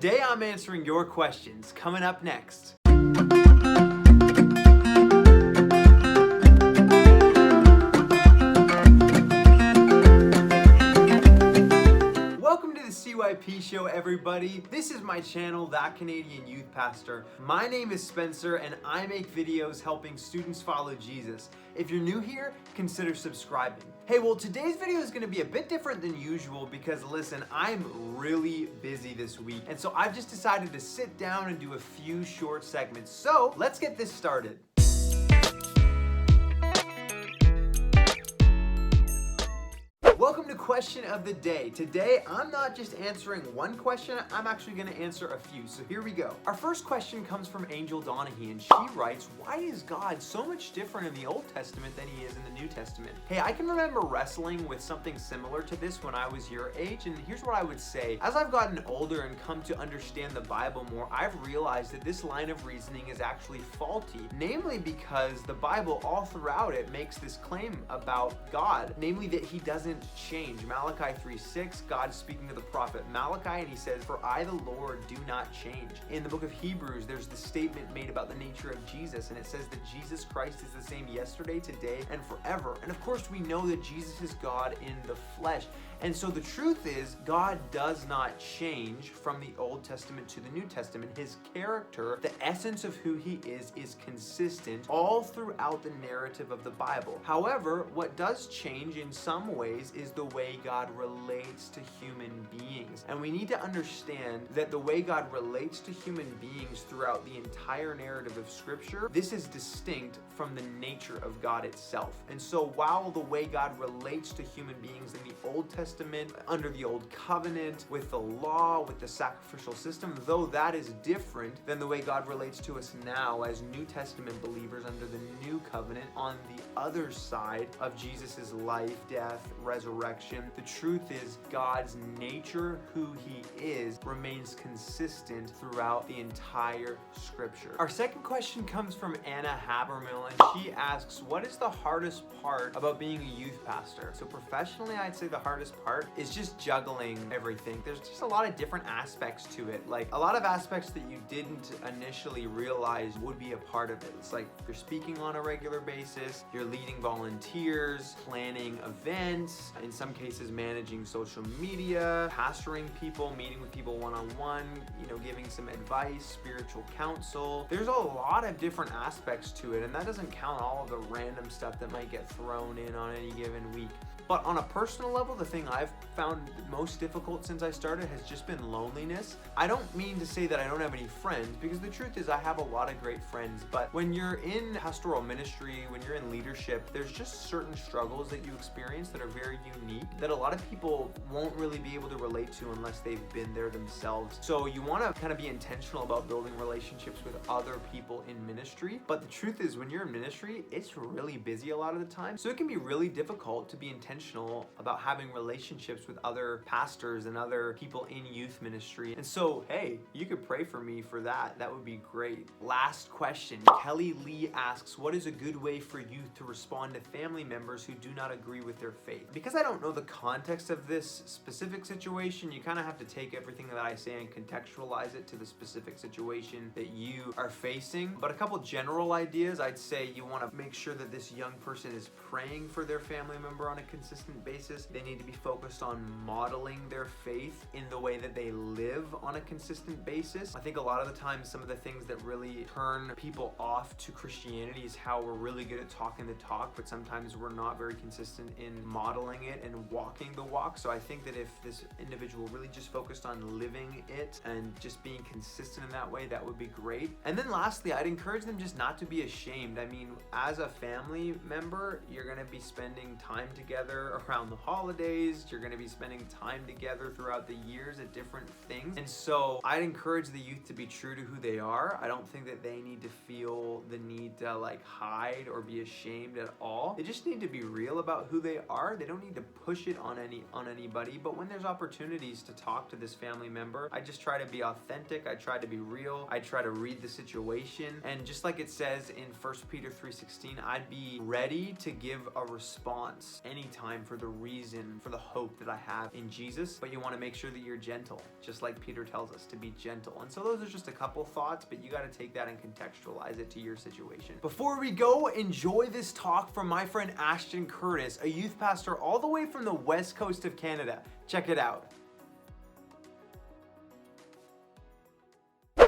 Today I'm answering your questions. Coming up next. Welcome to the CYP Show, everybody. This is my channel, That Canadian Youth Pastor. My name is Spencer, and I make videos helping students follow Jesus. If you're new here, consider subscribing. Hey, well, today's video is going to be a bit different than usual because, listen, I'm really busy this week, and so I've just decided to sit down and do a few short segments. So let's get this started. Welcome to Question of the Day. Today, I'm not just answering one question, I'm actually going to answer a few. So here we go. Our first question comes from Angel Donahue, and she writes, why is God so much different in the Old Testament than he is in the New Testament? Hey, I can remember wrestling with something similar to this when I was your age, and here's what I would say. As I've gotten older and come to understand the Bible more, I've realized that this line of reasoning is actually faulty, namely because the Bible all throughout it makes this claim about God, namely that he doesn't change. Malachi 3:6, God speaking to the prophet Malachi, and he says, "For I, the Lord, do not change." In the book of Hebrews, there's the statement made about the nature of Jesus, and it says that Jesus Christ is the same yesterday, today, and forever. And of course, we know that Jesus is God in the flesh. And so the truth is, God does not change from the Old Testament to the New Testament. His character, the essence of who he is consistent all throughout the narrative of the Bible. However, what does change in some ways is the way God relates to human beings. And we need to understand that the way God relates to human beings throughout the entire narrative of Scripture, this is distinct from the nature of God itself. And so while the way God relates to human beings in the Old Testament, under the Old Covenant, with the law, with the sacrificial system, though that is different than the way God relates to us now as New Testament believers under the New Covenant on the other side of Jesus' life, death, resurrection, the truth is God's nature, who he is, remains consistent throughout the entire Scripture. Our second question comes from Anna Habermill, and she asks, what is the hardest part about being a youth pastor? So professionally, I'd say the hardest part is just juggling everything. There's just a lot of different aspects to it, like a lot of aspects that you didn't initially realize would be a part of it. It's like you're speaking on a regular basis, you're leading volunteers, planning events, in some cases managing social media, pastoring people, meeting with people one-on-one, giving some advice, spiritual counsel. There's a lot of different aspects to it, and that doesn't count all of the random stuff that might get thrown in on any given week. But on a personal level, the thing I've found most difficult since I started has just been loneliness. I don't mean to say that I don't have any friends, because the truth is I have a lot of great friends, but when you're in pastoral ministry, when you're in leadership, there's just certain struggles that you experience that are very unique that a lot of people won't really be able to relate to unless they've been there themselves. So you want to kind of be intentional about building relationships with other people in ministry, but the truth is when you're in ministry, it's really busy a lot of the time. So it can be really difficult to be intentional about having relationships with other pastors and other people in youth ministry. And so, hey, you could pray for me for that. That would be great. Last question. Kelly Lee asks, what is a good way for youth to respond to family members who do not agree with their faith? Because I don't know the context of this specific situation, you kind of have to take everything that I say and contextualize it to the specific situation that you are facing. But a couple general ideas, I'd say you want to make sure that this young person is praying for their family member on a consistent basis. They need to be focused on modeling their faith in the way that they live on a consistent basis. I think a lot of the time some of the things that really turn people off to Christianity is how we're really good at talking the talk, but sometimes we're not very consistent in modeling it and walking the walk. So I think that if this individual really just focused on living it and just being consistent in that way, that would be great. And then lastly, I'd encourage them just not to be ashamed. I mean, as a family member, you're going to be spending time together around the holidays, you're going to be spending time together throughout the years at different things. And so I'd encourage the youth to be true to who they are. I don't think that they need to feel the need to hide or be ashamed at all. They just need to be real about who they are. They don't need to push it on anybody. But when there's opportunities to talk to this family member, I just try to be authentic. I try to be real. I try to read the situation. And just like it says in 1 Peter 3:16, I'd be ready to give a response anytime time for the reason, for the hope that I have in Jesus, but you want to make sure that you're gentle, just like Peter tells us to be gentle. And so those are just a couple thoughts, but you got to take that and contextualize it to your situation. Before we go, enjoy this talk from my friend Ashton Curtis, a youth pastor all the way from the west coast of Canada. Check it out.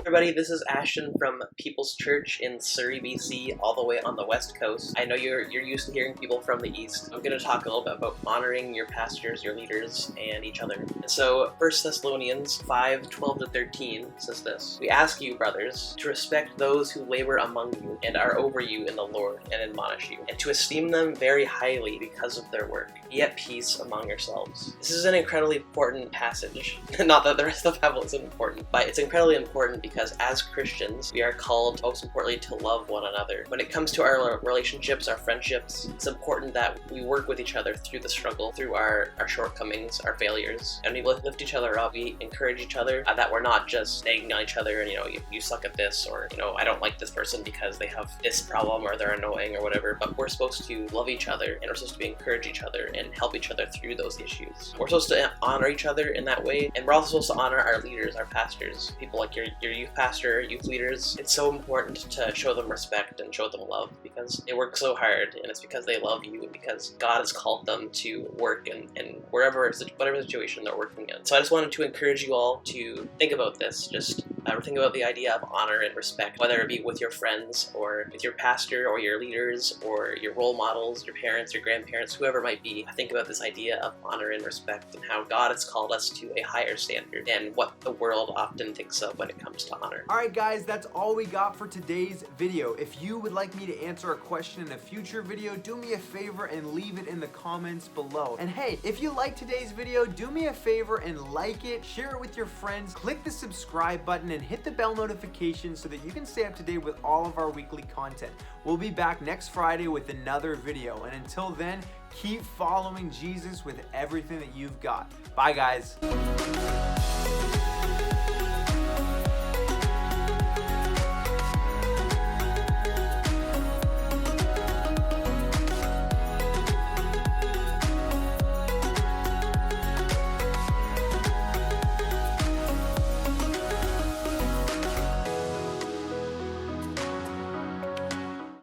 Everybody, this is Ashton from People's Church in Surrey, BC, all the way on the west coast. I know you're used to hearing people from the east. I'm going to talk a little bit about honoring your pastors, your leaders, and each other. So 1 Thessalonians 5:12-13 says this: "We ask you, brothers, to respect those who labor among you and are over you in the Lord and admonish you, and to esteem them very highly because of their work. Be at peace among yourselves." This is an incredibly important passage. Not that the rest of the Bible isn't important, but it's incredibly important because as Christians, we are called, most importantly, to love one another. When it comes to our relationships, our friendships, it's important that we work with each other through the struggle, through our shortcomings, our failures, and we lift each other up. We encourage each other, that we're not just nagging on each other and, you suck at this, or, I don't like this person because they have this problem or they're annoying or whatever, but we're supposed to love each other, and we're supposed to encourage each other and help each other through those issues. We're supposed to honor each other in that way, and we're also supposed to honor our leaders, our pastors, people like your youth pastor, youth leaders. It's so important to show them respect and show them love because they work so hard, and it's because they love you and because God has called them to work in whatever situation they're working in. So I just wanted to encourage you all to think about this. Just think about the idea of honor and respect, whether it be with your friends or with your pastor or your leaders or your role models, your parents, your grandparents, whoever it might be. Think about this idea of honor and respect and how God has called us to a higher standard than what the world often thinks of when it comes to honor. Alright guys, that's all we got for today's video. If you would like me to answer a question in a future video, do me a favor and leave it in the comments below. And hey, if you like today's video, do me a favor and like it, share it with your friends, click the subscribe button, and hit the bell notification so that you can stay up to date with all of our weekly content. We'll be back next Friday with another video, and until then, keep following Jesus with everything that you've got. Bye guys.